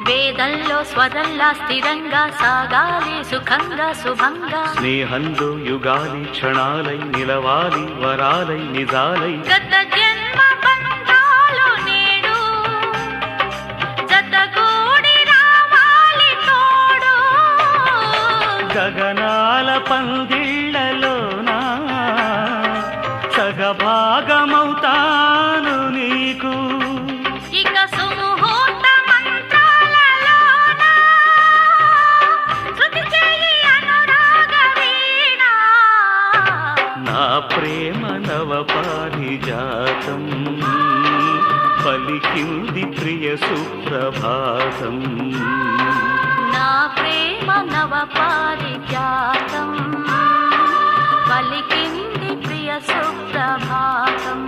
వేదంలో స్వరంలా స్థిరంగా సాగాలి సుఖంగా శుభంగా. స్నేహంలో యుగాలి క్షణాలై నిలవాలి వరాలై నిజాలై. గత జన్మ బంధాలు నేడు జతగూడి రావాలి తోడు. గగనాల పందిళ్ళలోనా సగభాగమవుతాను నీకు. ఇక సుముహూర్త మంత్రాలలోన శృతి చేయి అనురాగ వీణ. నా ప్రేమ నవ పారిజాతం పలికింది ప్రియ సుప్రభాతం. నా ప్రేమ నవ పారిజాతం పలికింది ప్రియ సుప్రభాతం.